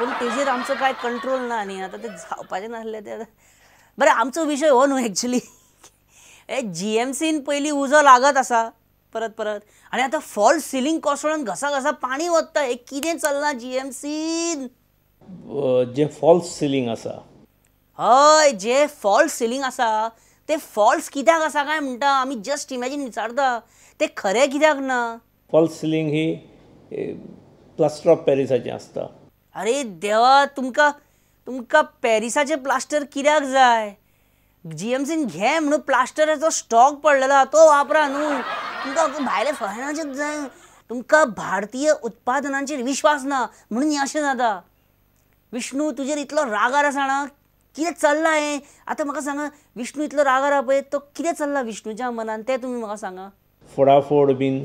पण तेजेर आमचं काय कंट्रोल ना न्ही आता ते जावपाचें नासलें ते बरें आमचो विशय हो न्हू एक्चुली जीएमसीन पयलीं उजो लागत आसा परत परत आनी आतां फॉल्स सिलींग कोसळून घसा घसा पाणी वता हे कितें चल्लां जीएमसीन जे फॉल्स सिलींग आसा हय जे फॉल्स सिलींग आसा ते फॉल्स कित्याक आसा काय म्हणटा आमी जस्ट इमॅजीन विचारता ते खरें कित्याक ना फॉल्स सिलींग ही प्लास्टर ऑफ पॅरिसाचें आसता अरे देवा तुमकां पॅरिसाचें प्लास्टर कित्याक जाय जीएमसीन घे म्हणून प्लास्टराचो स्टॉक पडलेलो तो वापरा न्हू तुमकां भायल्या फॉरेनाचेच जाय तुमकां भारतीय उत्पादनांचेर विश्वास ना म्हणून हें अशें जाता विष्णू तुजेर इतलो रागार आसा ना कितें चल्लां हें आतां म्हाका सांगा विष्णू इतलो रागार आहा पळय तो कितें चल्लां विष्णूच्या मनान तें तुमी म्हाका सांगा फोडाफोड बीन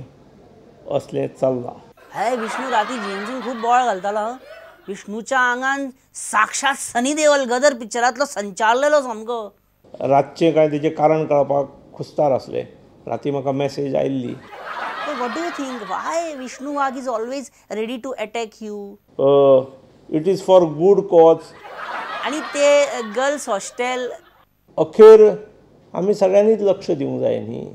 असलें चल्लां हय विष्णू राती जीएमसीन खूब बोवाळ घालतालो विष्णूच्या आंगान साक्षात सनी देओल गदर पिक्चरांतलो संचारलेलो सामको रातचें कांय तेजें कारण कळपाक खुस्तार आसलें राती म्हाका मॅसेज आयिल्ली what do you think why Vishnu Wagh is always ready to attack you it is for good cause आणि ते गर्ल्स हॉस्टेल अखेर आमी सगळ्यांनीच लक्ष दिवंक जाय न्ही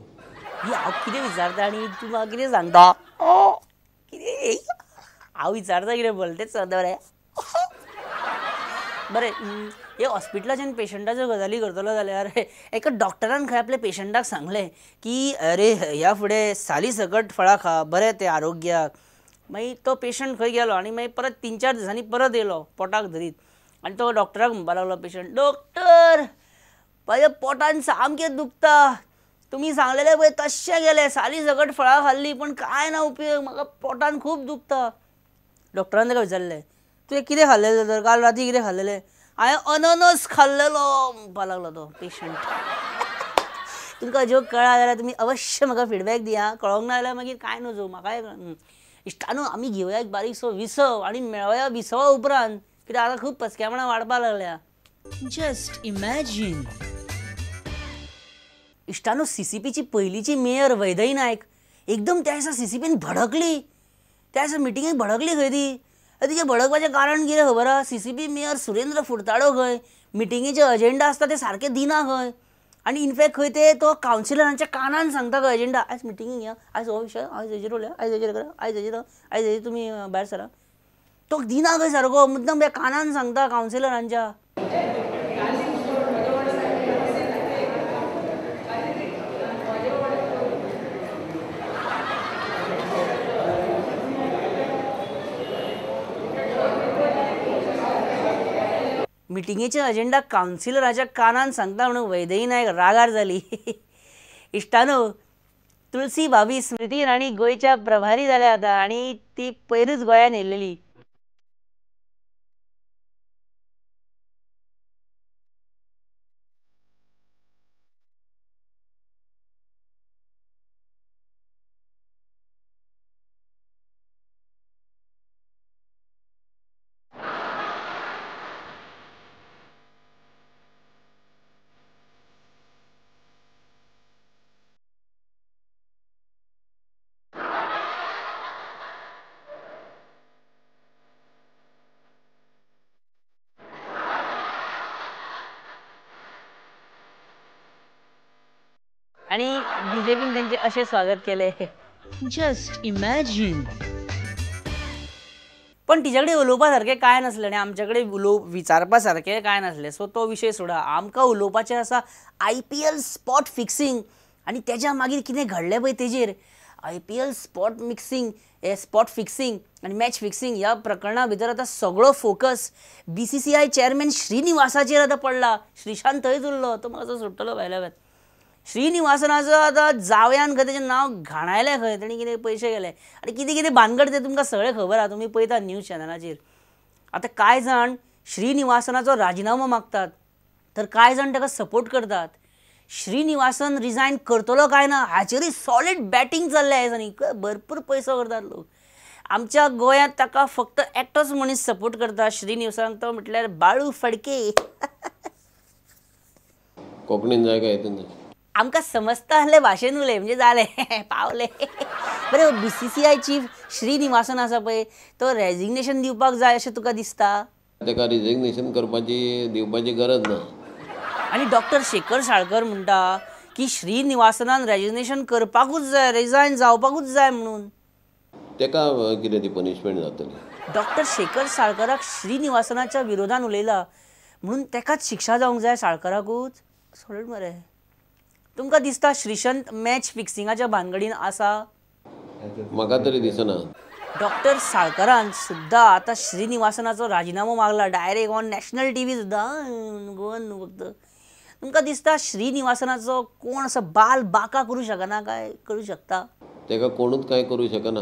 हांव कितें विचारता आनी तूं म्हाका कितें सांगता कितें हांव विचारता कितें बोलतेच बरें बरें हे हॉस्पिटलाच्यान पेशंटाच्यो गजाली करतलो जाल्यार एका डॉक्टरान खंय आपल्या पेशंटाक सांगलें की अरे ह्या फुडें साली सकट फळां खा बरें तें आरोग्याक मागीर तो पेशंट खंय गेलो आनी मागीर परत 3-4 दिसांनी परत येयलो पोटाक धरीत आनी तो डॉक्टराक म्हणपाक लागलो पेशंट डॉक्टर म्हज्या पोटान सामकें दुखता तुमी सांगलेलें पळय तशें गेलें साली सकट फळां खाल्लीं पण कांय ना उपयोग म्हाका पोटान खूब दुखता डॉक्टरान ताका विचारलें तुवें कितें खाल्लेलें तर काल राती कितें खाल्लेलें हांवें अननस खाल्लेलो म्हणपाक लागलो तो पेशंट तुमकां जोक कळ्ळा जाल्यार तुमी अवश्य म्हाका फिडबॅक दिया कळोंक ना जाल्यार मागीर कांय नजो म्हाकाय इश्टानो आमी घेवया एक बारीकसो विसव आनी मेळया विसवा उपरांत कित्याक आतां खूब पचक्यापणां वाडपाक लागल्या जस्ट इमॅजीन इश्टानो सीसीपीची पयलींची मेयर वैदई नायक एकदम त्या दिसा सीसीपीन भडकली त्या दिसा मिटिंगेक भडकली खंय ती तिचें भडकपाचें कारण कितें खबर आहा सीसीपी मेयर सुरेंद्र फुर्ताडो खंय मिटिंगेचे अजेंडा आसता ते सारके दिना खंय आनी इनफॅक्ट खंय ते तो कावन्सिलरांच्या कानान सांगता खंय अजेंडा आयज मिटिंगेक या आयज हो विशय आयज हेजेर उलया आयज हेजेर करा आयज हेजेर तुमी भायर सरा तो दिना खंय सारको मुद्दम त्या कानान सांगता कावन्सिलरांच्या मिटिंगेचे अजेंडा कावन्सिलराच्या कानान सांगता म्हणून वैदई नायक रागार जाली इश्टानो तुळसी भाभी स्मृती इराणी गोंयच्या प्रभारी जाल्या आतां आनी ती पयरूच गोंयान येयलेली आणि बीजेपीन त्यांचे असे स्वागत केले जस्ट इमॅजिन पण तिच्याकडे उलोवपा सारकें कांय नासलें आनी आमच्याकडे विचारपा सारकें कांय नासलें सो तो विशय सोडा आमकां उलोवपाचें आसा IPL स्पॉट फिक्सिंग आनी तेच्या मागीर कितें घडलें पळय तेजेर IPL स्पॉट फिक्सिंग आनी मॅच फिक्सिंग ह्या प्रकरणा भितर आतां सगळो फोकस BCCI चेअरमॅन श्रीनिवासाचेर आतां पडला श्रीशांत थंयच उरलो तो म्हाका सुट्टलो भायल्या वेत श्रीनिवासनाचो आतां जावयान खंय तेचें नांव घाणायलें खंय तेणी कितें पयशे गेले आनी कितें कितें भानगड तें तुमकां सगळें खबर आहा तुमी पळयता न्यूज चॅनलाचेर आतां कांय जाण श्रीनिवासनाचो राजिनामो मागतात तर कांय जाण ताका सपोर्ट करतात श्रीनिवासन रिजायन करतलो काय ना हाचेरूय सॉलिड बॅटिंग चल्ल्या ह्या दिसांनी भरपूर पयसो करतात लोक आमच्या गोंयांत ताका फक्त एकटोच मनीस सपोर्ट करता श्रीनिवासन तो म्हटल्यार बाळू फडके कोंकणीन जाय काय हितून आमकां समजता असले भाशेन उलय म्हणजे जालें पावले बरें BCCI चीफ श्रीनिवासन आसा पळय तो रेजिग्नेशन दिवपाक जाय अशें तुका दिसता? ताका रिजिग्नेशन दिवपाची गरज ना. आनी डॉक्टर शेखर साळकर म्हणटा की श्रीनिवासनान रेजिग्नेशन करपाकूच जाय, रिजायन जावपाकूच जाय म्हणून. ताका कितें ती पनिशमेंट जातली. डॉक्टर शेखर साळकराक श्रीनिवासनाच्या विरोधान उलयला म्हणून ताकाच शिक्षा जावंक जाय साळकराकूच. सोड मरे. तुमकां दिसता श्रीशंत मॅच फिक्सिंगाच्या भानगडीन आसा? म्हाका तरी दिसना. डॉक्टर साळकरान सुद्दां आतां श्रीनिवासनाचो राजिनामो मागला डायरेक्ट ऑन नॅशनल TV सुद्दां गोवन न्हू फक्त. तुमकां दिसता श्रीनिवासनाचो कोण असो बाल बाका करूं शकना काय करूं शकता? ताका कोणूच कांय करूं शकना.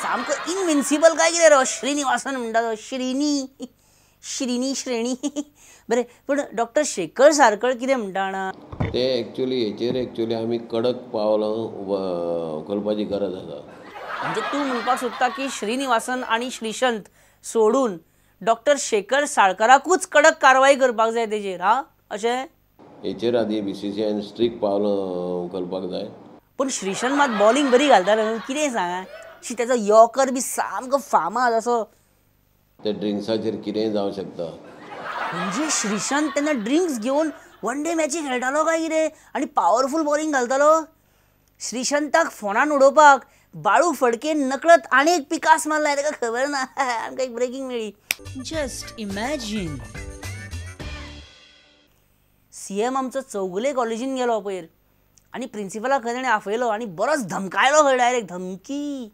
सामको इनविन्सिबल काय कितें रो श्रीनिवासन म्हणटा तो श्रेणी. बरें पूण डॉक्टर शेखर साळकर कितें म्हणटा जाणा? ते एक्चुअली आमी कडक पावलां उखलपाची गरज आसा. म्हणजे तूं म्हणपाक सोदता की श्रीनिवासन आनी श्रीशंत सोडून डॉक्टर शेखर साळकराकूच कडक कारवाई करपाक जाय तेजेर, हा अशें? हेचेर आदी BCCI स्ट्रीक्ट पावलां उखलपाक जाय. पूण श्रीशंत मात बॉलिंग बरी घालतालो न्हू, कितें सांगा तेजो यॉर्कर बी सामको फामाद असो. ते ड्रिंक्साचेर कितेंय जावं शकता. म्हणजे श्रीशंत तेन्ना ड्रिंक्स घेवन वन डे मॅची खेळटालो काय कितें आनी पावरफूल बॉलिंग घालतालो. श्रीशंताक फोनान उडोवपाक बाळू फडकेन नकळत आनी एक पिकास मारला ताका खबर ना. आमकां एक ब्रेकिंग मेळ्ळी. Just imagine. CM आमचो चौगुले कॉलेजीन गेलो पयर आनी प्रिंसिपलाक खंय ताणें आफयलो आनी बरोच धमकायलो खंय डायरेक्ट धमकी.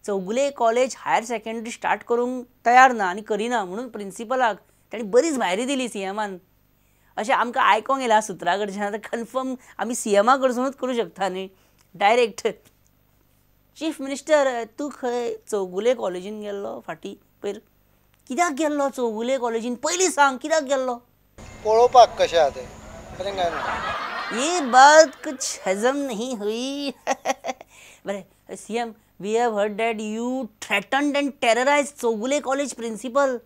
Chowgule college higher secondary start करूंक तयार ना आनी करिना म्हणून प्रिंसिपलाक ताणें बरीच भायरी दिली CMान. अशें आमकां आयकोंक येयलां सुत्रा कडच्यान. आतां कन्फर्म आमी CMा कडसूनूच करूं शकता न्ही डायरेक्ट. चीफ मिनिस्टर तूं खंय चौगुले कॉलेजीन गेल्लो फाटीं पयर? कित्याक गेल्लो चौगुले कॉलेजीन पयलीं सांग कित्याक गेल्लो? पळोवपाक कशें आहा तें बरें काय ना. ये बात कुछ हजम नहीं हुई. बरें CM we have heard that you threatened and terrorized Chogule College principal.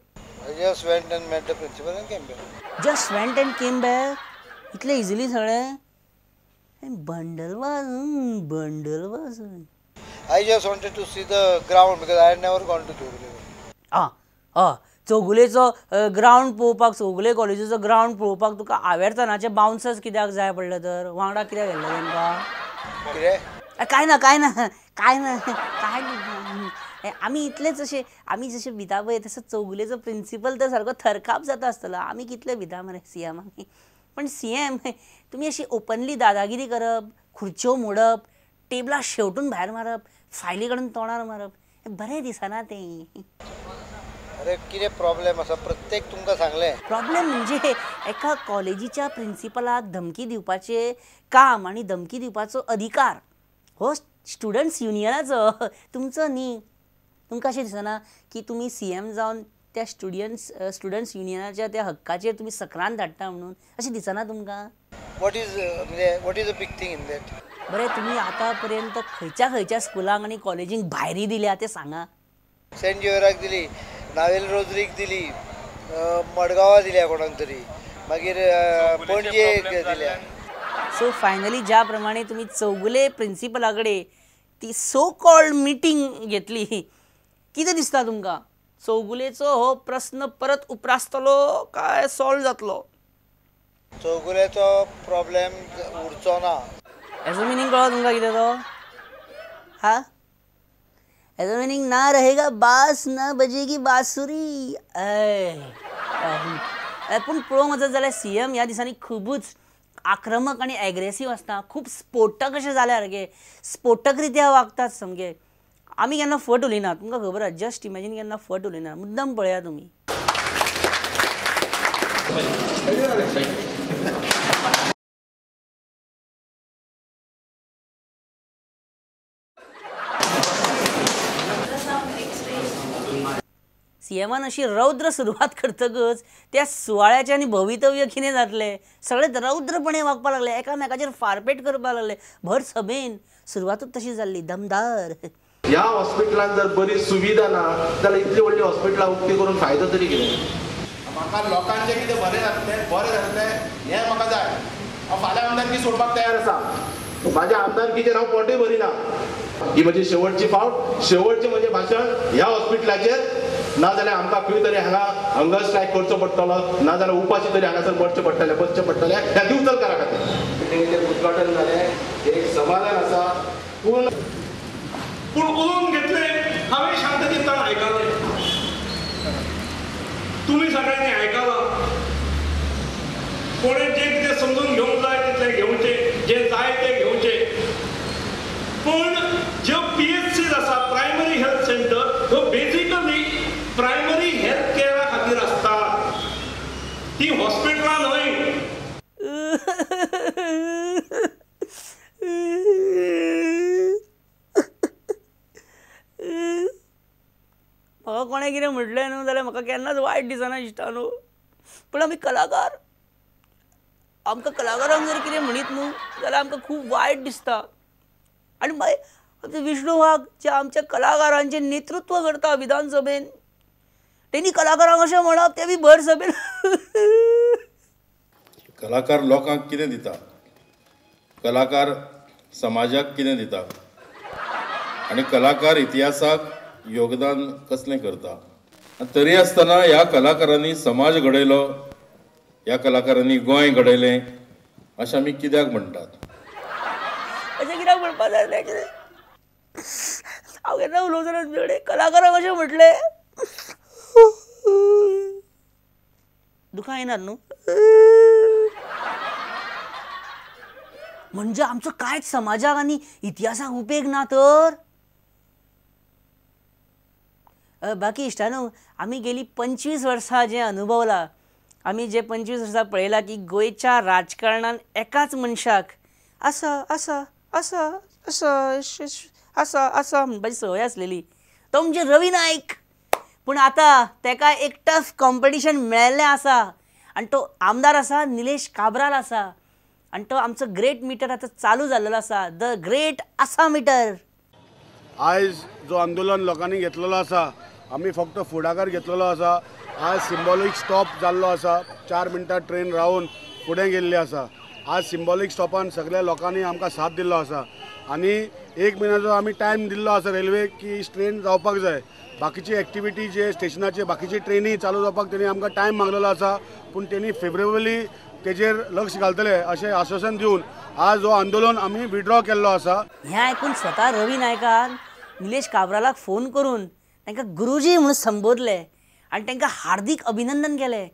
I just went and met the principal and came back. Just went and came back. इतले इझिली सगळें? बंडल वाजून. I just wanted to see the ground because I had never gone to Chogule. चौगुलेचो ground पळोवपाक Chowgule कॉलेजीचो ground पळोवपाक तुका आवेरतनाचे bouncers कित्याक जाय पडले तर? वांगडा कित्याक गेल्ले तांकां? कितें? काय ना. आमी इतलेच अशें आमी जशें भिता पळय तसो चौगुलेचो प्रिंसिपल तर सारको थरकाप जाता आसतलो. आमी कितले भिता मरे CMाक. पण CM तुमी अशी ओपनली दादागिरी करप, खुर्च्यो मोडप, टेबलां शेवटून भायर मारप, फायली काडून तोंडार मारप बरें दिसना तें. अरे कितें प्रॉब्लेम आसा प्रत्येक तुमकां सांगलें. प्रॉब्लेम म्हणजे एका कॉलेजीच्या प्रिंसिपलाक धमकी दिवपाचें काम आनी धमकी दिवपाचो अधिकार हो स्टुडंट्स युनियनाचो, तुमचो न्ही. तुमकां अशें दिसना की तुमी CM जावन त्या स्टुडंट्स युनियनाच्या त्या हक्काचेर तुमी सक्रांत धाडटा म्हणून अशें दिसना तुमकां? What is a big thing in that? बरें तुमी आतां पर्यंत खंयच्या स्कुलांक आनी कॉलेजींक भायरी दिल्या तें सांगा. सेंट जेवियराक दिली, नावेल रोजरीक दिली, मडगांवां दिल्या कोणाक तरी, मागीर पणजेक दिल्या. सो फायनली ज्या प्रमाणे तुमी चौगुले प्रिंसिपला कडेन ती सो कॉल्ड मिटींग घेतली, कितें दिसता तुमकां? चौगुलेचो हो प्रस्न परत उप्रासतलो काय सॉल्व जातलो? चौगुलेचो प्रॉब्लेम उरचो ना. हेजो मिनींग कळ्ळो तुमकां कितें तो? हा हेजो मिनींग ना रहेगा बास ना बजेगी बासुरी. पूण पळोवंक वचत जाल्यार CM ह्या दिसांनी खुबूच आक्रमक आनी एग्रेसीव आसता. खूब स्फोटक अशें जाल्यार सारके स्फोटक रित्या वागतात सामके. आमी केन्ना फट उलयना, तुमकां खबर आसा. जस्ट इमॅजीन केन्ना फट उलयना. मुद्दम पळया तुमी. CMान अशी रौद्र सुरवात करतकच त्या सुवाळ्याचें आनी भवितव्य कितें जातलें सगळें रौद्रपणे वागपाक लागले, एकामेकाचेर फारपेट करपाक लागले. भर सभेन सुरवातूच तशी जाल्ली दमदार. ह्या हॉस्पिटलान जर बरी सुविधा ना जाल्यार इतली व्हडली हॉस्पिटलां उक्ती करून फायदो तरी कितें? म्हाका लोकांचें कितें बरें जातलें हें म्हाका जाय. हांव फाल्यां आमदारकी सोडपाक तयार आसा. म्हाज्या आमदारकीचेर हांव पोटूय भरिना. ही म्हजी शेवटची फावट, शेवटचें म्हजें भाशण ह्या हॉस्पिटलाचेर. नाजाल्यार आमकां खंय तरी हांगा हंगर स्ट्रायक करचो पडटलो, नाजाल्यार उपाशी तरी हांगासर बसचें पडटलें ह्या दिवचलकारा खातीर. मिटिंगेचें उद्घाटन जालें, एक समाधान आसा. पूण उलोवन घेतलें, हांवें शांततेन आयकलें. तुमी सगळ्यांनी आयकलां. कोणें जें कितें समजून घेवंक जाय तितलें घेवचें, जें जाय तें घेवचें. पूण ज्यो PHCs आसा, प्रायमरी हेल्थ सेंटर, ह्यो बेजिकली प्रायमरी हेल्थ केअरा खातीर आसता. ती हॉस्पिटलां न्हय. म्हाका कोणें कितें म्हटलें न्हू जाल्यार म्हाका केन्नाच वायट दिसना दिसता न्हू. पूण आमी कलाकार, आमकां कलाकारांक जर कितें म्हणीत न्हू जाल्यार आमकां खूब वायट दिसता. आनी मागीर आमचे विष्णू वाघ जे आमच्या कलाकारांचें नेतृत्व करता विधानसभेन, तेणी कलाकारांक अशें म्हणप ते बी भर सभेन. कलाकार लोकांक कितें दिता, कलाकार समाजाक कितें दिता आनी कलाकार इतिहासाक योगदान कसलें करता. तरी आसतना ह्या कलाकारांनी समाज घडयलो, ह्या कलाकारांनी गोंय घडयलें अशें आमी कित्याक म्हणटात. अशें कित्याक म्हणपाक जाय कितें. हांव केन्ना उलोवचो ना तुजे कडेन. कलाकारांक अशें म्हटलें दुखां येनात न्हू. म्हणजे आमचो कांयच समाजाक आनी इतिहासाक उपेग ना तर. बाकी इश्टानो, आमी गेली 25 वर्सां जें अनुभवलां, आमी जे 25 वर्सां पळयलां की गोंयच्या राजकारणान एकाच मनशाक आसा आसा आसा आसा आसा आसा म्हणपाची संवय आसलेली, तो म्हणजे रवी नायक. पूण आतां तेका एक टफ कॉम्पिटिशन मेळिल्लें आसा आनी तो आमदार आसा निलेश काब्राल आसा. आनी तो आमचो ग्रेट मिटर आतां चालू जाल्लो आसा, द ग्रेट आसा मिटर. आयज जो आंदोलन लोकांनी घेतलेलो आसा, आमी फक्त फुडाकार घेतलेलो आसा. आज सिंबॉलीक स्टॉप जाल्लो आसा, 4 मिनटां ट्रेन रावन फुडें गेल्ली आसा. आज सिंबॉलीक स्टॉपान सगळ्या लोकांनी आमकां साथ दिल्लो आसा आनी 1 म्हयन्याचो आमी टायम दिल्लो आसा रेल्वेक की ट्रेन जावपाक जाय. बाकीची एक्टिविटी जे स्टेशनाचे बाकीची ट्रेनी चालू जावपाक तेणी आमकां टायम मागलेलो आसा, पूण तेणी फेवरेबली तेजेर लक्ष घालतले अशें आश्वासन दिवन आज हो आंदोलन आमी विड्रॉ केल्लो आसा. हें आयकून स्वता रवी नायकान निलेश काब्रालाक फोन करून तांकां गुरुजी म्हणून संबोधले आनी तांकां हार्दिक अभिनंदन केलें.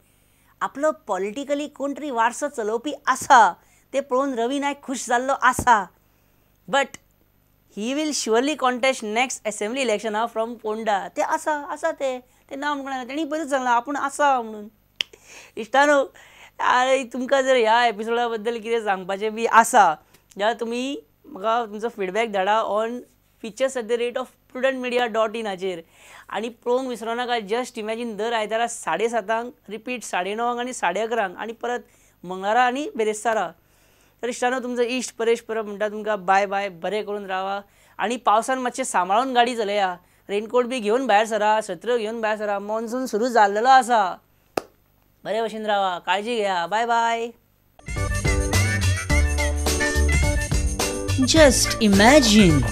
आपलो पॉलिटिकली कोण तरी वारसो चलोवपी आसा ते पळोवन रवी नायक खूश जाल्लो आसा. But he will surely contest next assembly इलेक्शना फ्रॉम पोंडा. ते आसा ते ना म्हणून तेणी पयलींच सांगलां आपूण आसा म्हणून. इश्टानो, तुमकां जर ह्या एपिसोडा बद्दल कितें सांगपाचें बी आसा जाल्यार तुमी म्हाका तुमचो फीडबॅक धाडा ऑन features@prudentmedia.in हाचेर. आनी पळोवंक विसरो नाका. जस्ट इमॅजीन दर आयतारा 7:30 रिपीट 9:30 आनी 11:30 आनी परत मंगळारा आनी बेरेस्तारा. तर इश्टानो, तुमचो इश्ट परेश परब म्हणटा तुमकां बाय बाय. बरें करून रावा आनी पावसान मातशें सांबाळून गाडी चलया. रेनकोट बी घेवन भायर सरा, छत्र्यो घेवन भायर सरा. मॉन्सून सुरू जाल्लो आसा. बरे भशेन रावा, काळजी घेया. Bye bye. Just imagine